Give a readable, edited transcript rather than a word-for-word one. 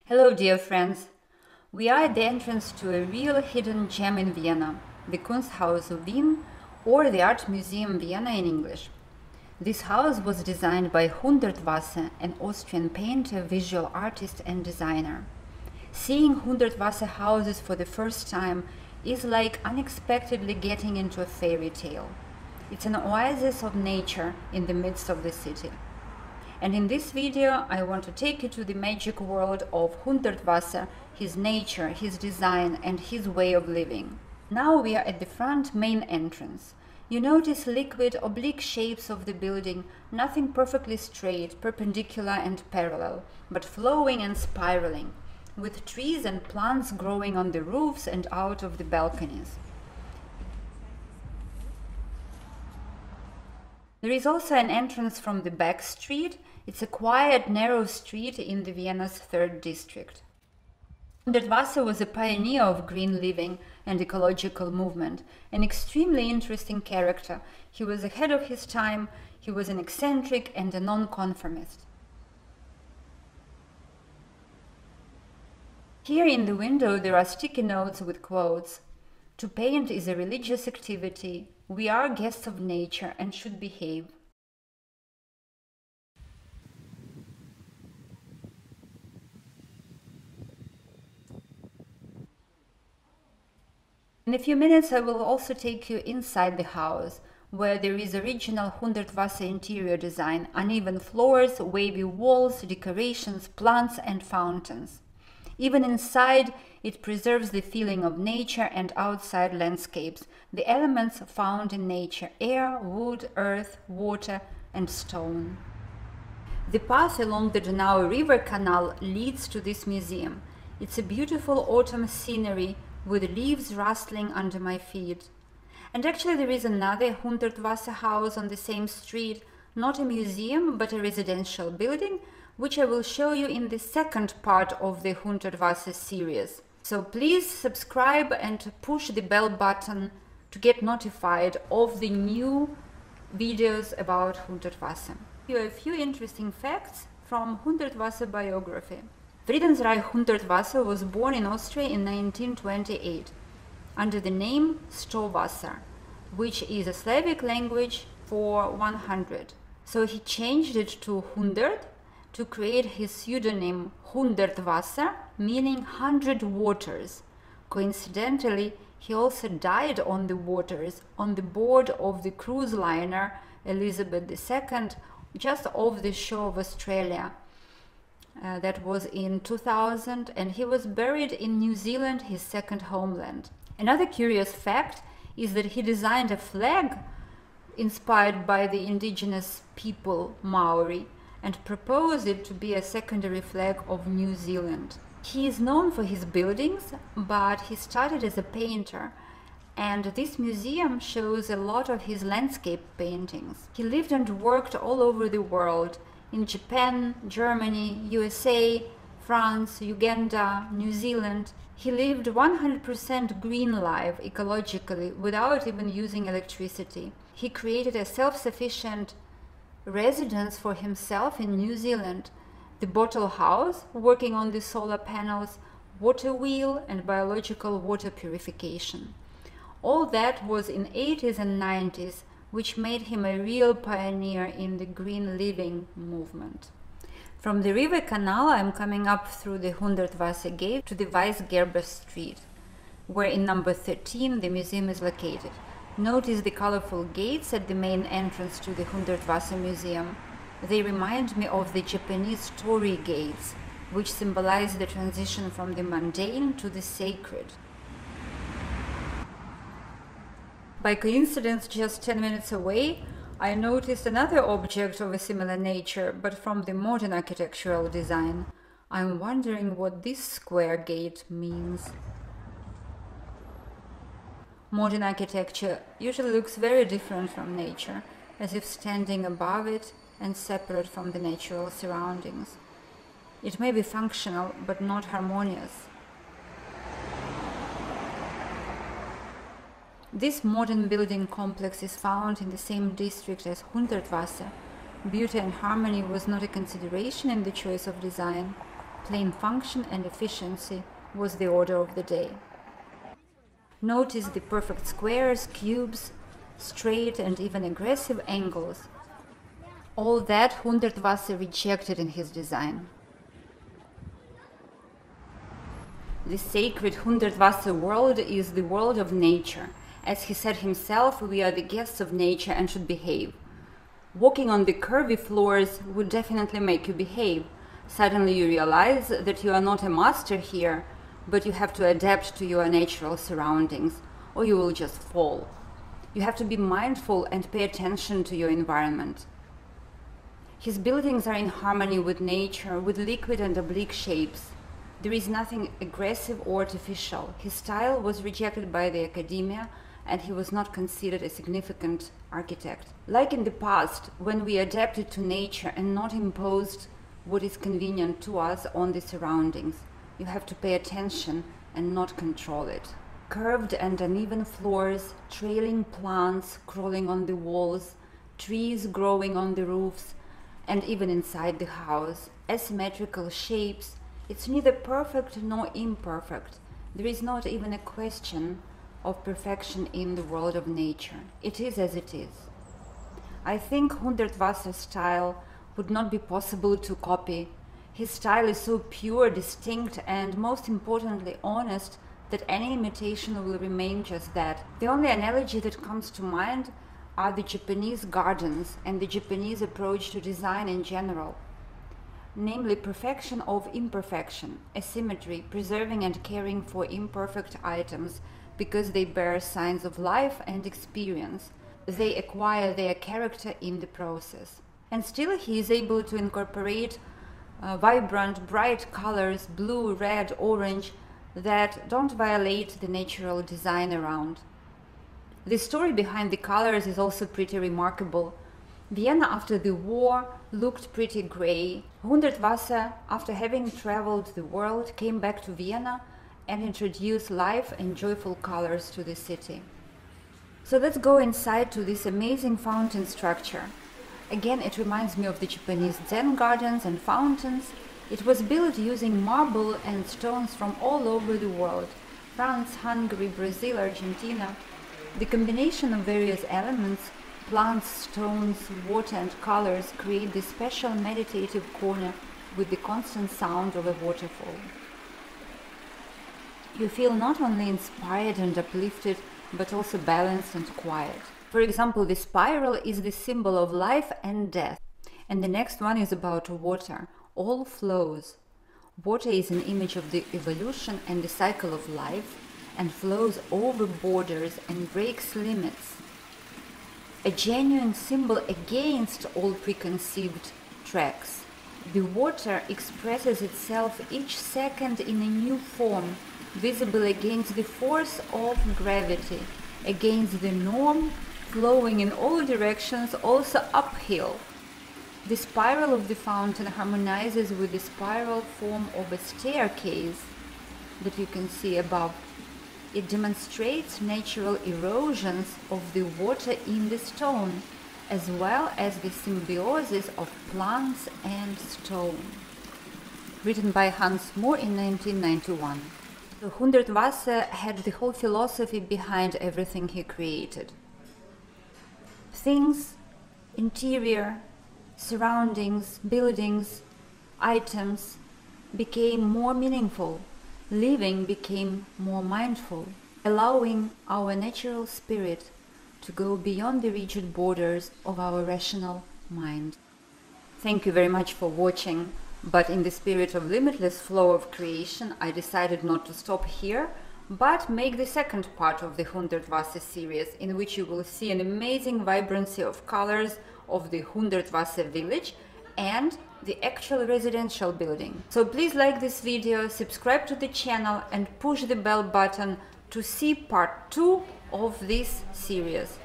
Hello dear friends! We are at the entrance to a real hidden gem in Vienna, the Kunsthaus Wien, or the Art Museum Vienna in English. This house was designed by Hundertwasser, an Austrian painter, visual artist and designer. Seeing Hundertwasser houses for the first time is like unexpectedly getting into a fairy tale. It's an oasis of nature in the midst of the city. And in this video, I want to take you to the magic world of Hundertwasser, his nature, his design, and his way of living. Now we are at the front main entrance. You notice liquid, oblique shapes of the building, nothing perfectly straight, perpendicular and parallel, but flowing and spiraling, with trees and plants growing on the roofs and out of the balconies. There is also an entrance from the back street. It's a quiet, narrow street in the Vienna's 3rd district. Hundertwasser was a pioneer of green living and ecological movement, an extremely interesting character. He was ahead of his time, he was an eccentric and a nonconformist. Here in the window there are sticky notes with quotes. "To paint is a religious activity. We are guests of nature and should behave." In a few minutes I will also take you inside the house, where there is original Hundertwasser interior design, uneven floors, wavy walls, decorations, plants and fountains. Even inside, it preserves the feeling of nature and outside landscapes, the elements found in nature: air, wood, earth, water and stone. The path along the Donau River Canal leads to this museum. It's a beautiful autumn scenery with leaves rustling under my feet. And actually there is another Hundertwasser house on the same street, not a museum but a residential building, which I will show you in the second part of the Hundertwasser series. So please subscribe and push the bell button to get notified of the new videos about Hundertwasser. Here are a few interesting facts from Hundertwasser biography. Friedensreich Hundertwasser was born in Austria in 1928 under the name Stowwasser, which is a Slavic language for 100. So he changed it to Hundert to create his pseudonym Hundertwasser, meaning 100 waters. Coincidentally, he also died on the waters, on the board of the cruise liner Elizabeth II, just off the shore of Australia. That was in 2000, and he was buried in New Zealand, his second homeland. Another curious fact is that he designed a flag inspired by the indigenous people Maori and proposed it to be a secondary flag of New Zealand. He is known for his buildings, but he started as a painter, and this museum shows a lot of his landscape paintings. He lived and worked all over the world, in Japan, Germany, USA, France, Uganda, New Zealand. He lived 100% green life ecologically without even using electricity. He created a self-sufficient residence for himself in New Zealand, the bottle house, working on the solar panels, water wheel and biological water purification. All that was in 80s and 90s, which made him a real pioneer in the green living movement. From the river canal, I'm coming up through the Hundertwasser gate to the Weisgerber Street, where in number 13 the museum is located. Notice the colorful gates at the main entrance to the Hundertwasser Museum. They remind me of the Japanese torii gates, which symbolize the transition from the mundane to the sacred. By coincidence, just 10 minutes away, I noticed another object of a similar nature, but from the modern architectural design. I'm wondering what this square gate means. Modern architecture usually looks very different from nature, as if standing above it and separate from the natural surroundings. It may be functional, but not harmonious. This modern building complex is found in the same district as Hundertwasser. Beauty and harmony was not a consideration in the choice of design. Plain function and efficiency was the order of the day. Notice the perfect squares, cubes, straight and even aggressive angles. All that Hundertwasser rejected in his design. The sacred Hundertwasser world is the world of nature. As he said himself, we are the guests of nature and should behave. Walking on the curvy floors would definitely make you behave. Suddenly you realize that you are not a master here, but you have to adapt to your natural surroundings, or you will just fall. You have to be mindful and pay attention to your environment. His buildings are in harmony with nature, with liquid and oblique shapes. There is nothing aggressive or artificial. His style was rejected by the academia, and he was not considered a significant architect. Like in the past, when we adapted to nature and not imposed what is convenient to us on the surroundings, you have to pay attention and not control it. Curved and uneven floors, trailing plants crawling on the walls, trees growing on the roofs, and even inside the house, asymmetrical shapes. It's neither perfect nor imperfect. There is not even a question of perfection in the world of nature. It is as it is. I think Hundertwasser's style would not be possible to copy. His style is so pure, distinct, and most importantly honest that any imitation will remain just that. The only analogy that comes to mind are the Japanese gardens and the Japanese approach to design in general. Namely, perfection of imperfection, asymmetry, preserving and caring for imperfect items because they bear signs of life and experience. They acquire their character in the process. And still he is able to incorporate vibrant, bright colors, blue, red, orange, that don't violate the natural design around. The story behind the colors is also pretty remarkable. Vienna after the war looked pretty grey. Hundertwasser, after having traveled the world, came back to Vienna and introduced life and joyful colors to the city. So let's go inside to this amazing fountain structure. Again, it reminds me of the Japanese Zen gardens and fountains. It was built using marble and stones from all over the world: France, Hungary, Brazil, Argentina. The combination of various elements, plants, stones, water and colors, create this special meditative corner with the constant sound of a waterfall. You feel not only inspired and uplifted, but also balanced and quiet. For example, the spiral is the symbol of life and death. And the next one is about water. All flows. Water is an image of the evolution and the cycle of life, and flows over borders and breaks limits. A genuine symbol against all preconceived tracks. The water expresses itself each second in a new form, visible against the force of gravity, against the norm, flowing in all directions, also uphill. The spiral of the fountain harmonizes with the spiral form of a staircase that you can see above. It demonstrates natural erosions of the water in the stone, as well as the symbiosis of plants and stone. Written by Hans Mohr in 1991. So Hundertwasser had the whole philosophy behind everything he created. Things, interior, surroundings, buildings, items became more meaningful. Living became more mindful, allowing our natural spirit to go beyond the rigid borders of our rational mind. Thank you very much for watching, but in the spirit of limitless flow of creation, I decided not to stop here, but make the second part of the Hundertwasser series, in which you will see an amazing vibrancy of colors of the Hundertwasser village and the actual residential building. So please like this video, subscribe to the channel and push the bell button to see part 2 of this series.